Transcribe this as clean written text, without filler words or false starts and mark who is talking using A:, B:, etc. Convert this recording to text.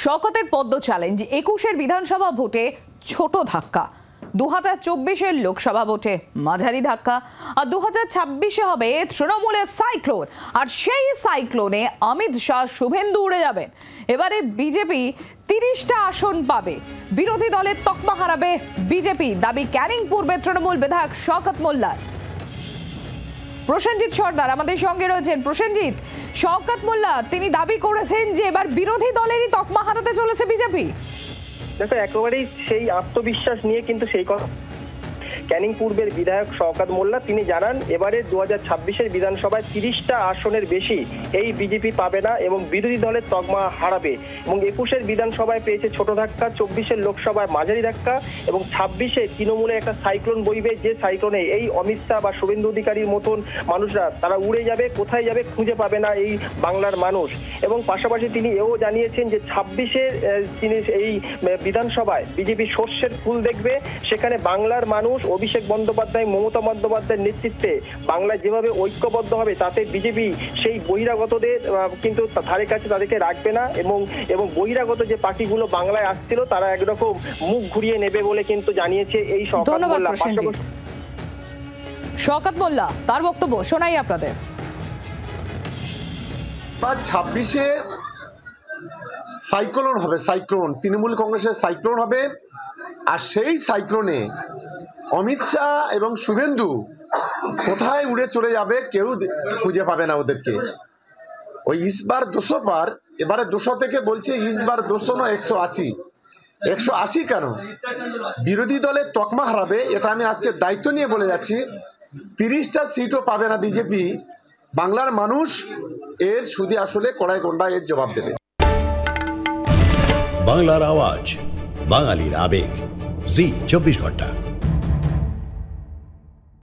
A: শওকতের পদ্ম চ্যালেঞ্জ ২১-এর বিধানসভা ভোটে ছোট ধাক্কা, ২০২৪-এর লোকসভা ভোটে মাঝারি ধাক্কা, আর ২০২৬-এ হবে তৃণমূলের সাইক্লোন। আর সেই সাইক্লোনে অমিত শাহ, শুভেন্দু উড়ে যাবেন। এবারে বিজেপি ৩০টা আসন পাবে, বিরোধী দলের তকমা হারাবে বিজেপি, দাবি ক্যানিং পূর্বের তৃণমূল বিধায়ক শওকত মোল্লার। প্রসেনজিৎ সর্দার আমাদের সঙ্গে রয়েছেন। প্রসেনজিৎ, শওকত মোল্লা তিনি দাবি করেছেন যে এবার বিরোধী দলেরই তকমা হারাতে চলেছে বিজেপি।
B: দেখো, একেবারেই সেই আত্মবিশ্বাস নিয়ে কিন্তু সেই কথা ক্যানিং পূর্বের বিধায়ক শওকত মোল্লা তিনি জানান, এবারে ২০২৬-এর বিধানসভায় ৩০টা আসনের বেশি এই বিজেপি পাবে না এবং বিরোধী দলের তকমা হারাবে। এবং ২১-এর বিধানসভায় পেয়েছে ছোট ধাক্কা, ২৪-এর লোকসভায় মাঝারি ধাক্কা এবং ২৬-এ তৃণমূলে একটা সাইক্লোন বইবে, যে সাইক্লোনে এই অমিত শাহ বা শুভেন্দু অধিকারীর মতন মানুষরা তারা উড়ে যাবে, কোথায় যাবে খুঁজে পাবে না এই বাংলার মানুষ। এবং পাশাপাশি তিনি এও জানিয়েছেন যে ২৬-এর তিনি এই বিধানসভায় বিজেপি শস্যের ফুল দেখবে, সেখানে বাংলার মানুষ অভিষেক বন্দ্যোপাধ্যায়, মমতা বন্দ্যোপাধ্যায়ের নেতৃত্বে বাংলায় যেভাবে ঐক্যবদ্ধ হবে তাতে বিজেপি সেই বহিরাগতদের কিন্তু ধারে কাছে তাদেরকে রাখবে না এবং বহিরাগত যে পার্টিগুলো বাংলায় আসছিল তারা একরকম মুখ ঘুরিয়ে নেবে বলে কিন্তু জানিয়েছে এই শওকত মোল্লা।
A: শওকত মোল্লা তার বক্তব্য শোনাই আপনাদের।
C: ২৬-এ সাইক্লোন হবে, সাইক্লোন তৃণমূল কংগ্রেসের সাইক্লোন হবে। আর সেই সাইক্লোনে অমিত শাহ এবং শুভেন্দু কোথায় উড়ে চলে যাবে কেউ খুঁজে পাবে না ওদেরকে। ওই ইসবার ২০০ পার, এবারে ২০০ থেকে বলছে ইসবার ২০০ না ১৮০। ১৮০ কেন? বিরোধী দলের তকমা হারাবে, এটা আমি আজকে দায়িত্ব নিয়ে বলে যাচ্ছি। ৩০টা সিটও পাবে না বিজেপি। বাংলার মানুষ এর সুদে আসলে কড়াই গন্ডা এর জবাব দেবে।
D: বাংলার আওয়াজ, বাঙালির আবেগ, জি ২৪ ঘন্টা।